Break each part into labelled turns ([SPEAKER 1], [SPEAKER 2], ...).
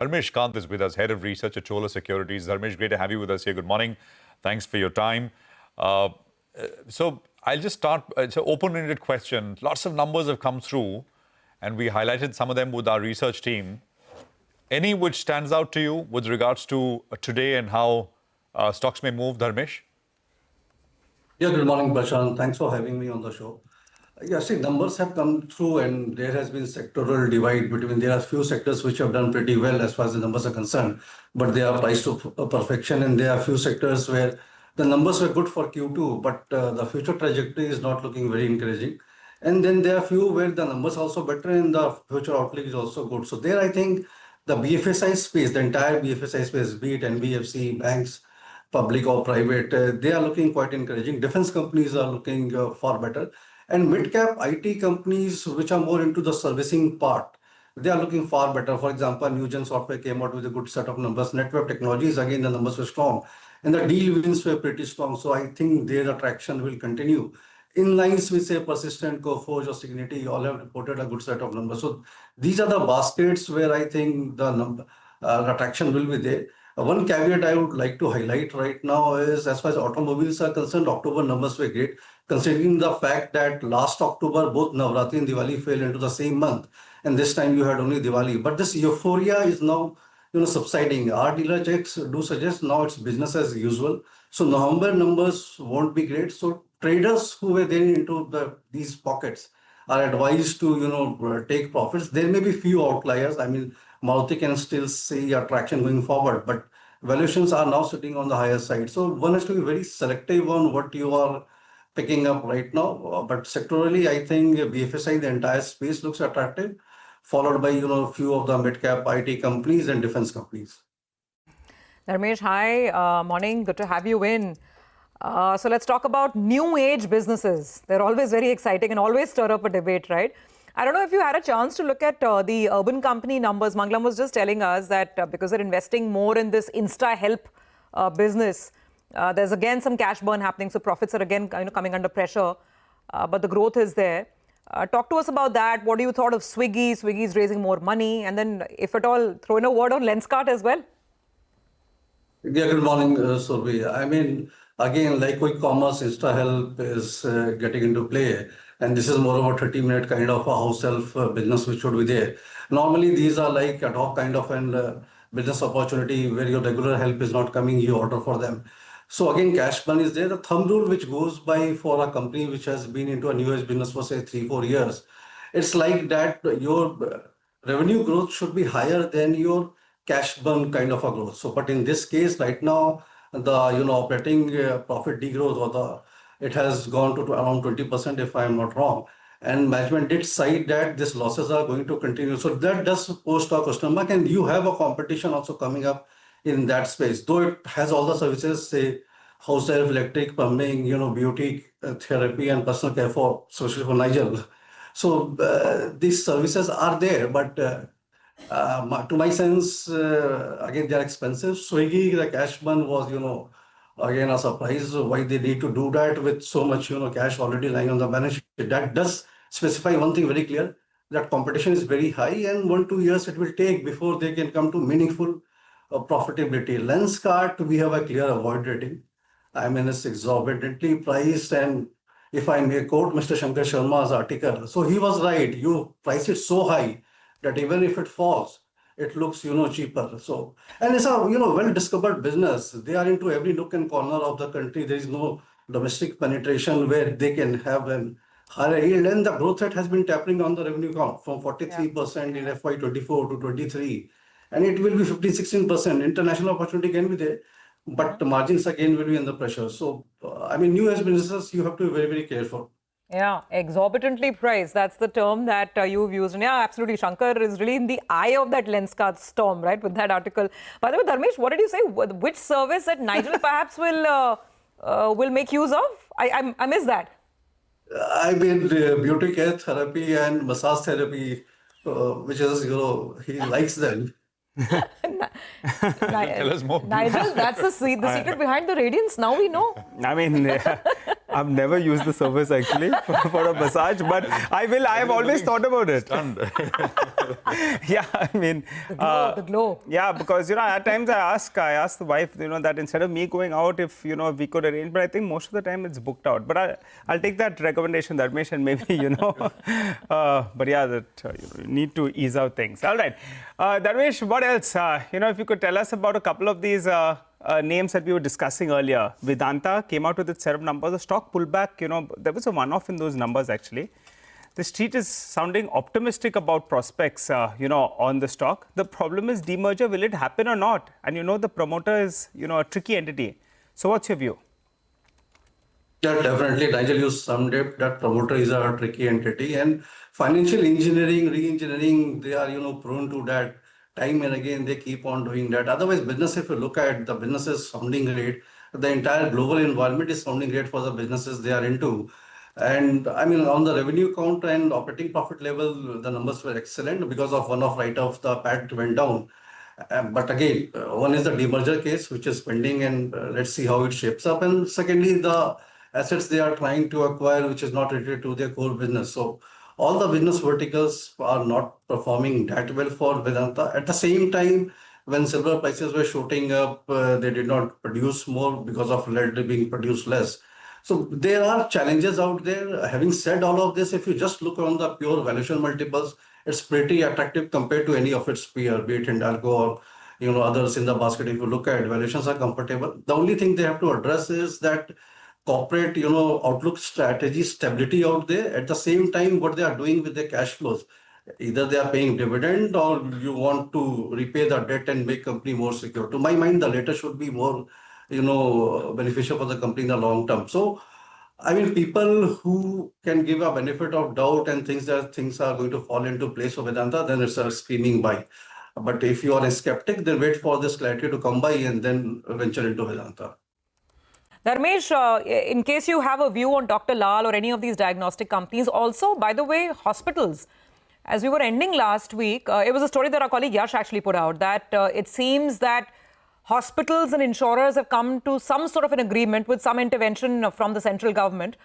[SPEAKER 1] Dharmesh Kant is with us, Head of Research at Chola Securities. Dharmesh, great to have you with us here. Good morning. Thanks for your time. So I'll just start. It's an open-ended question. Lots of numbers have come through, and we highlighted some of them with our research team. Any which stands out to you with regards to today and how stocks may move, Dharmesh?
[SPEAKER 2] Yeah, good morning, Prashant. Thanks for having me on the show. Yeah, see, numbers have come through and there has been sectoral divide between, there are few sectors which have done pretty well as far as the numbers are concerned, but they are priced to perfection, and there are few sectors where the numbers were good for Q2, but the future trajectory is not looking very encouraging. And then there are few where the numbers are also better and the future outlook is also good. So there, I think the BFSI space, the entire BFSI space, be it NBFC, banks, public or private, they are looking quite encouraging. Defense companies are looking far better. And mid-cap IT companies, which are more into the servicing part, they are looking far better. For example, Newgen Software came out with a good set of numbers. Network Technologies, again, the numbers were strong. And the deal wins were pretty strong. So I think their attraction will continue. In lines with, say, Persistent, Coforge, or Signity, all have reported a good set of numbers. So these are the baskets where I think the attraction will be there. One caveat I would like to highlight right now is, as far as automobiles are concerned, October numbers were great, considering the fact that last October, both Navratri and Diwali fell into the same month, and this time you had only Diwali. But this euphoria is now, subsiding. Our dealer checks do suggest now it's business as usual. So November numbers won't be great. So traders who were there into these pockets are advised to, take profits. There may be few outliers. I mean, Maruti can still see attraction going forward, but valuations are now sitting on the higher side. So one has to be very selective on what you are picking up right now. But sectorally, I think BFSI, the entire space looks attractive, followed by, a few of the mid-cap IT companies and defense companies.
[SPEAKER 3] Dharmesh, hi. Morning. Good to have you in. So let's talk about new age businesses. They're always very exciting and always stir up a debate, right? I don't know if you had a chance to look at the urban company numbers. Manglam was just telling us that because they're investing more in this Insta help business, there's again some cash burn happening. So profits are again coming under pressure, but the growth is there. Talk to us about that. What do you thought of Swiggy? Swiggy's raising more money. And then if at all, throw in a word on Lenskart as well.
[SPEAKER 2] Yeah, good morning, Survi. I mean, again, like quick commerce, InstaHelp is getting into play. And this is more of a 30-minute kind of a house help business which should be there. Normally, these are like ad hoc kind of an business opportunity where your regular help is not coming, you order for them. So again, cash burn is there. The thumb rule which goes by for a company which has been into a new age business for say 3-4 years, it's like that your revenue growth should be higher than your cash burn kind of a growth. So, but in this case, right now, the operating profit degrowth or it has gone to around 20%, if I am not wrong. And management did cite that these losses are going to continue. So that does post a question mark, and you have a competition also coming up in that space. Though it has all the services, say house help, electric, plumbing, beauty, therapy, and personal care for, especially for Nigel. So these services are there, but to my sense, again, they are expensive. Swiggy, the cash burn was, again, a surprise why they need to do that with so much, cash already lying on the balance sheet. That does specify one thing very clear, that competition is very high, and 1-2 years it will take before they can come to meaningful profitability. Lenskart, we have a clear avoid rating. I mean, it's exorbitantly priced, and if I may quote Mr. Shankar Sharma's article, so he was right. You price it so high that even if it falls, it looks, cheaper. So, and it's a, well-discovered business. They are into every nook and corner of the country. There is no domestic penetration where they can have an higher yield. And the growth rate has been tapering on the revenue count from 43% in FY24 to 23. And it will be 15-16%. International opportunity can be there, but the margins again will be under pressure. So, I mean, new age businesses, you have to be very, very careful.
[SPEAKER 3] Yeah, exorbitantly priced. That's the term that you've used. And yeah, absolutely. Shankar is really in the eye of that Lenskart storm, right, with that article. By the way, Dharmesh, what did you say? Which service that Nigel perhaps will make use of? I missed that.
[SPEAKER 2] I mean, beauty care therapy and massage therapy, which is, he likes them.
[SPEAKER 1] Tell us more.
[SPEAKER 3] Nigel, that's the secret behind the radiance. Now we know.
[SPEAKER 4] I mean, I've never used the service actually for a massage, but I will. I have always thought about it. Yeah, I mean,
[SPEAKER 3] The glow.
[SPEAKER 4] yeah, because at times I ask the wife, that instead of me going out, if we could arrange, but I think most of the time it's booked out. But I'll take that recommendation, Dharmesh, and maybe but yeah, that you need to ease out things. All right, Dharmesh, what else? If you could tell us about a couple of these names that we were discussing earlier. Vedanta came out with its set of numbers. The stock pullback, there was a one-off in those numbers actually. The street is sounding optimistic about prospects, on the stock. The problem is demerger. Will it happen or not? And the promoter is, a tricky entity. So what's your view?
[SPEAKER 2] Yeah, definitely. Nigel, you summed up that promoter is a tricky entity, and financial engineering, re-engineering, they are, prone to that. Time and again, they keep on doing that. Otherwise, business, if you look at the businesses sounding great, the entire global environment is sounding great for the businesses they are into. And I mean, on the revenue count and operating profit level, the numbers were excellent because of one-off write-off, the PAT went down. But again, one is the demerger case, which is pending, and let's see how it shapes up. And secondly, the assets they are trying to acquire, which is not related to their core business. So all the business verticals are not performing that well for Vedanta. At the same time, when silver prices were shooting up, they did not produce more because of lead being produced less. So there are challenges out there. Having said all of this, if you just look on the pure valuation multiples, it's pretty attractive compared to any of its peer, be it Hindalco or others in the basket. If you look at valuations are comfortable. The only thing they have to address is that corporate outlook strategy stability out there. At the same time, what they are doing with their cash flows, either they are paying dividend or you want to repay the debt and make company more secure. To my mind, the latter should be more beneficial for the company in the long term. So I mean, people who can give a benefit of doubt and thinks that things are going to fall into place for Vedanta, then it's a screaming buy. But if you are a skeptic, then wait for this clarity to come by and then venture into Vedanta.
[SPEAKER 3] Dharmesh, in case you have a view on Dr. Lal or any of these diagnostic companies, also, by the way, hospitals. As we were ending last week, it was a story that our colleague Yash actually put out, that it seems that hospitals and insurers have come to some sort of an agreement with some intervention from the central government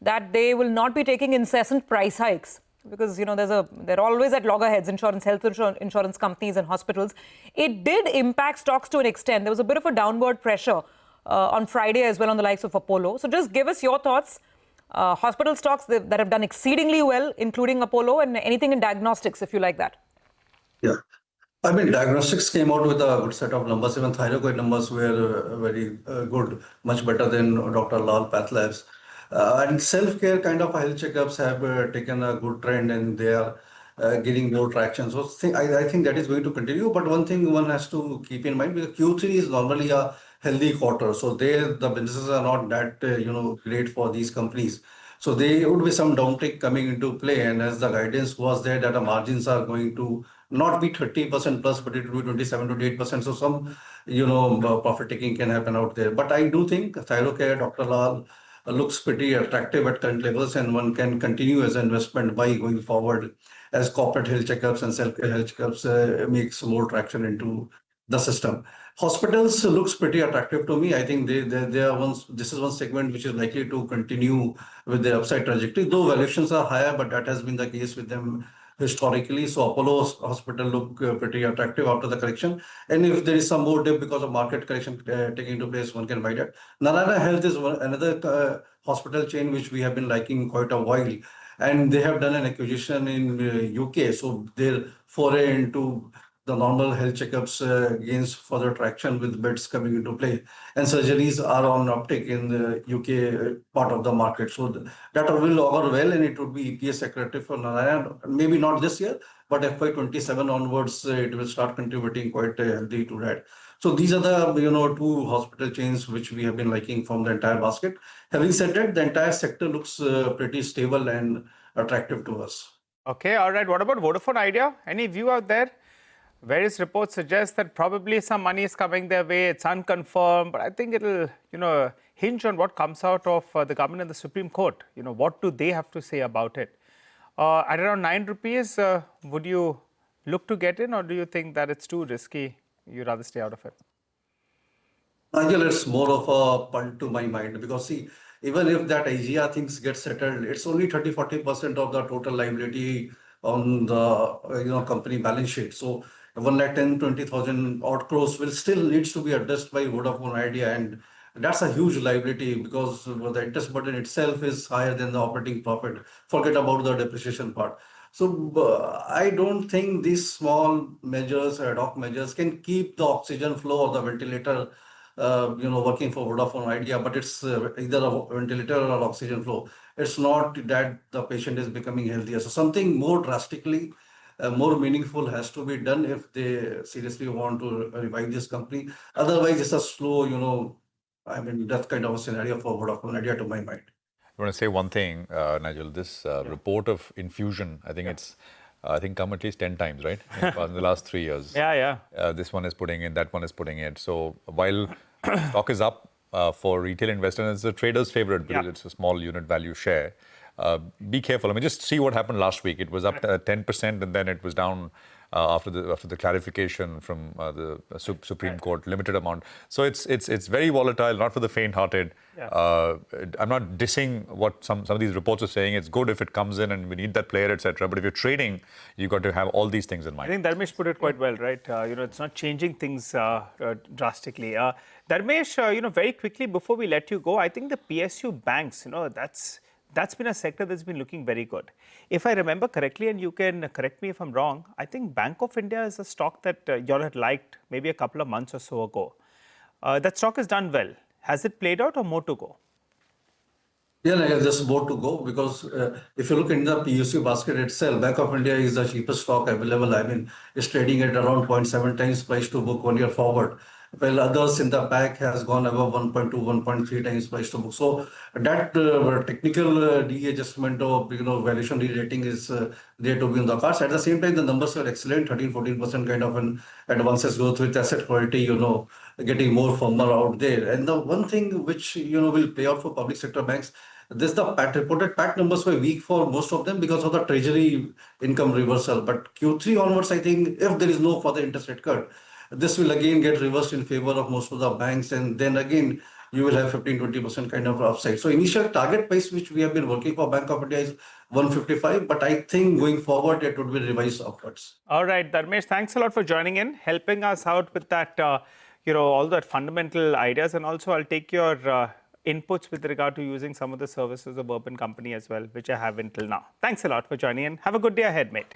[SPEAKER 3] that they will not be taking incessant price hikes. Because, they're always at loggerheads, health insurance companies and hospitals. It did impact stocks to an extent. There was a bit of a downward pressure on Friday as well on the likes of Apollo. So just give us your thoughts. Hospital stocks that have done exceedingly well, including Apollo, and anything in diagnostics, if you like that.
[SPEAKER 2] Yeah. I mean, diagnostics came out with a good set of numbers. Even thyroid numbers were very good, much better than Dr. Lal Path Labs. And self-care kind of health checkups have taken a good trend and they are getting more traction. So I think that is going to continue. But one thing one has to keep in mind, because Q3 is normally a healthy quarter. So the businesses are not that, great for these companies. So there would be some downtick coming into play. And as the guidance was there that the margins are going to not be 30% plus, but it will be 27 to 28%. So some, profit taking can happen out there. But I do think Thyrocare, Dr. Lal looks pretty attractive at current levels, and one can continue as an investment by going forward as corporate health checkups and self-care health checkups makes more traction into the system. Hospitals looks pretty attractive to me. I think they are this is one segment which is likely to continue with their upside trajectory, though valuations are higher, but that has been the case with them historically. So Apollo Hospital look pretty attractive after the correction. And if there is some more dip because of market correction taking into place, one can buy that. Narayana Health is another hospital chain which we have been liking quite a while. And they have done an acquisition in UK. So their foray into the normal health checkups gains further traction with beds coming into play. And surgeries are on uptick in the UK part of the market. So that will augur well, and it would be EPS accretive for Narayana. Maybe not this year, but FY27 onwards, it will start contributing quite healthy to that. So these are the two hospital chains which we have been liking from the entire basket. Having said that, the entire sector looks pretty stable and attractive to us.
[SPEAKER 4] Okay, all right. What about Vodafone Idea? Any view out there? Various reports suggest that probably some money is coming their way. It's unconfirmed, but I think it'll, hinge on what comes out of the government and the Supreme Court. What do they have to say about it? At around 9 rupees, would you look to get in, or do you think that it's too risky? You'd rather stay out of it?
[SPEAKER 2] Nigel, it's more of a punt to my mind, because see, even if that IGR things get settled, it's only 30-40% of the total liability on the company balance sheet. So 1,10,20,000 odd crores will still needs to be addressed by Vodafone Idea, and that's a huge liability because the interest burden itself is higher than the operating profit. Forget about the depreciation part. So I don't think these small measures, ad hoc measures, can keep the oxygen flow of the ventilator, working for Vodafone Idea. But it's either a ventilator or oxygen flow. It's not that the patient is becoming healthier. So something more drastically, more meaningful has to be done if they seriously want to revive this company. Otherwise, it's a slow, that kind of a scenario for Vodafone Idea, to my mind.
[SPEAKER 1] I want to say one thing, Nigel. This report of infusion, I think it's, come at least 10 times, right? In the last 3 years.
[SPEAKER 4] Yeah.
[SPEAKER 1] This one is putting in, that one is putting in. So while stock is up for retail investors, it's a trader's favorite because it's a small unit value share. Be careful. I mean, just see what happened last week. It was up 10% and then it was down after the clarification from the Supreme Court, limited amount. So it's very volatile, not for the faint-hearted. I'm not dissing what some of these reports are saying. It's good if it comes in and we need that player, etc. But if you're trading, you've got to have all these things in mind.
[SPEAKER 4] I think Dharmesh put it quite well, right? It's not changing things drastically. Dharmesh, very quickly before we let you go, I think the PSU banks, that's been a sector that's been looking very good. If I remember correctly, and you can correct me if I'm wrong, I think Bank of India is a stock that you all had liked maybe a couple of months or so ago. That stock has done well. Has it played out or more to go?
[SPEAKER 2] Yeah, there's more to go because if you look in the PSU basket itself, Bank of India is the cheapest stock available. I mean, it's trading at around 0.7 times price to book 1 year forward. While others in the pack has gone above 1.2, 1.3 times price to book. So that technical DE adjustment of valuation re-rating is there to be on the cards. At the same time, the numbers were excellent, 13-14% kind of an advances growth with asset quality, getting more firmer out there. And the one thing which will play out for public sector banks, reported PAT numbers were weak for most of them because of the treasury income reversal. But Q3 onwards, I think if there is no further interest rate cut, this will again get reversed in favor of most of the banks. And then again, you will have 15-20% kind of upside. So initial target price, which we have been working for Bank of India, is 155. But I think going forward, it would be revised upwards.
[SPEAKER 4] All right, Dharmesh, thanks a lot for joining in, helping us out with that, all that fundamental ideas. And also, I'll take your inputs with regard to using some of the services of Urban Company as well, which I have until now. Thanks a lot for joining in. Have a good day ahead, mate.